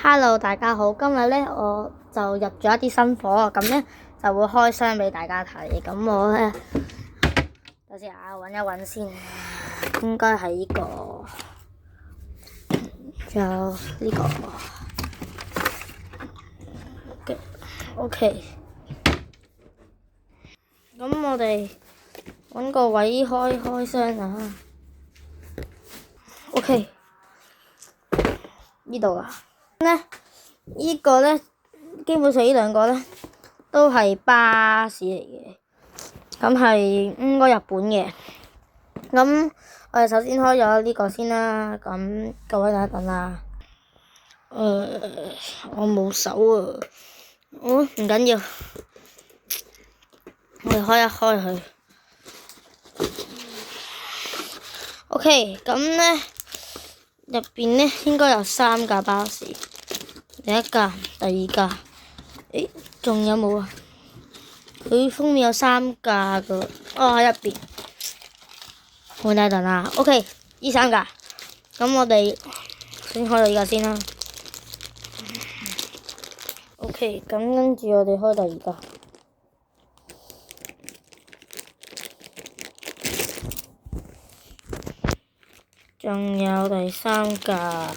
Hello，大家好，今日咧我就入咗一啲新貨，咁咧就會開箱俾大家睇。咁我咧等陣啊，揾一揾先，應該係呢個，仲有呢個，OK。咁我哋揾個位開箱啊。OK， 呢度啊。呢個咧，基本上呢兩個咧都係巴士嚟嘅，咁係應該日本嘅。咁我哋首先開咗呢個先啦。咁各位等一等啦。我冇手啊。唔緊要，我哋開一開佢。OK， 咁咧入邊咧應該有3架巴士。第一架、第二架，仲有冇啊？佢封面有3架噶，喺入邊。我等一陣啊。OK， 呢3架，咁我哋先開到呢架先啦。OK， 咁跟住我哋開第二架。仲有第3架。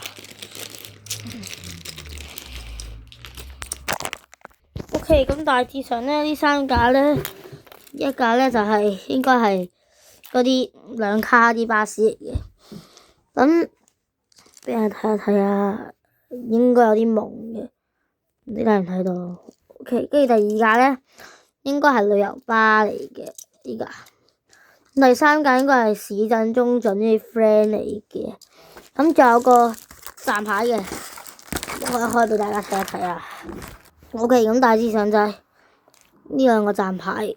OK， 咁大致上咧，呢3架咧，一架咧就係應該係嗰啲2卡啲巴士嚟嘅。咁俾人睇一睇啊，應該有啲朦嘅，唔知睇唔睇到。OK， 跟住第二架咧，應該係旅遊巴嚟嘅呢架。第3架應該係市鎮中準啲 friend 嚟嘅。咁仲有個站牌嘅，我開俾大家睇一睇啊。OK， 咁大致上就係呢2個站牌，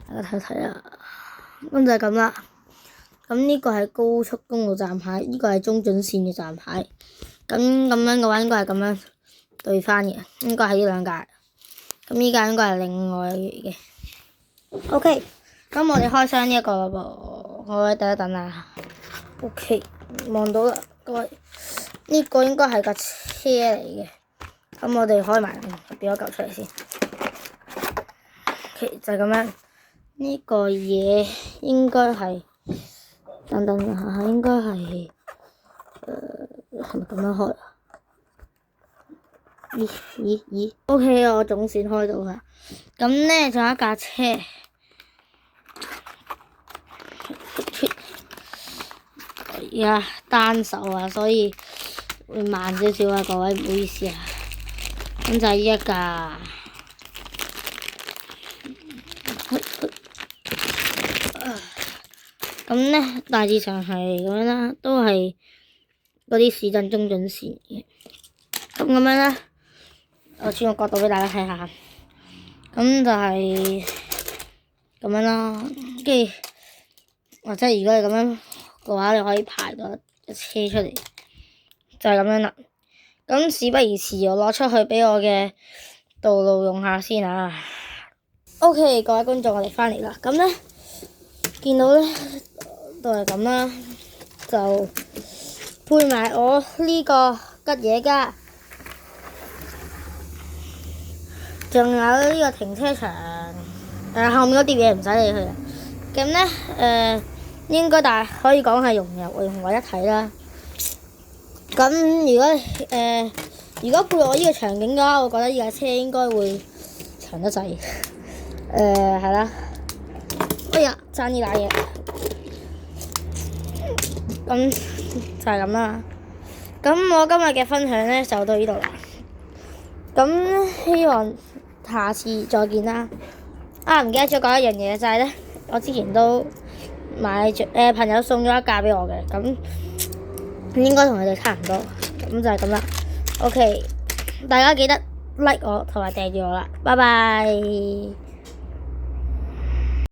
大家睇一睇啊。咁就係咁啦。咁呢個係高速公路站牌，呢個係中準線嘅站牌。咁樣嘅話，應該係咁樣對翻嘅，應該係呢2架。咁呢架應該係另外嘅。OK， 咁我哋開箱呢一個啦噃，我哋等一等啊。OK， 望到啦，各位，呢個應該係架車嚟嘅。咁我哋開埋，俾我嚿出嚟先。OK， 就係咁樣。呢個嘢應該係，等等下，應該係，係咪咁樣開啊？咦 ？OK， 我總算開到啦。咁咧仲有一架車。而家單手啊，所以會慢少少啊，各位唔好意思啊。咁就係呢一架。咁咧大致上係咁樣啦，都係嗰啲市鎮中準線嘅。咁樣咧，我轉個角度俾大家睇下。咁就係咁樣啦。跟住或者如果係咁樣嘅話，你可以排到一車出嚟，就係咁樣啦。咁事不宜遲，我攞出去俾我嘅道路用下先啊。OK， 各位觀眾，我哋翻嚟啦。咁咧見到咧都係咁啦，就配埋我呢個吉野家，仲有呢個停車場。後面嗰啲嘢唔使理佢啦。咁咧應該但係可以講係融為一體啦。咁如果配我呢個場景嘅話，我覺得呢架車應該會長得滯。係啦。哎呀，爭啲瀨嘢。咁就係咁啦。咁我今日嘅分享咧就到呢度啦。咁希望下次再見啦。唔記得咗講一樣嘢，就係咧，我之前都買咗朋友送咗一架俾我嘅，咁應該同佢哋差唔多，咁就係咁啦。OK， 大家記得 like 我同埋訂閱我啦，拜拜。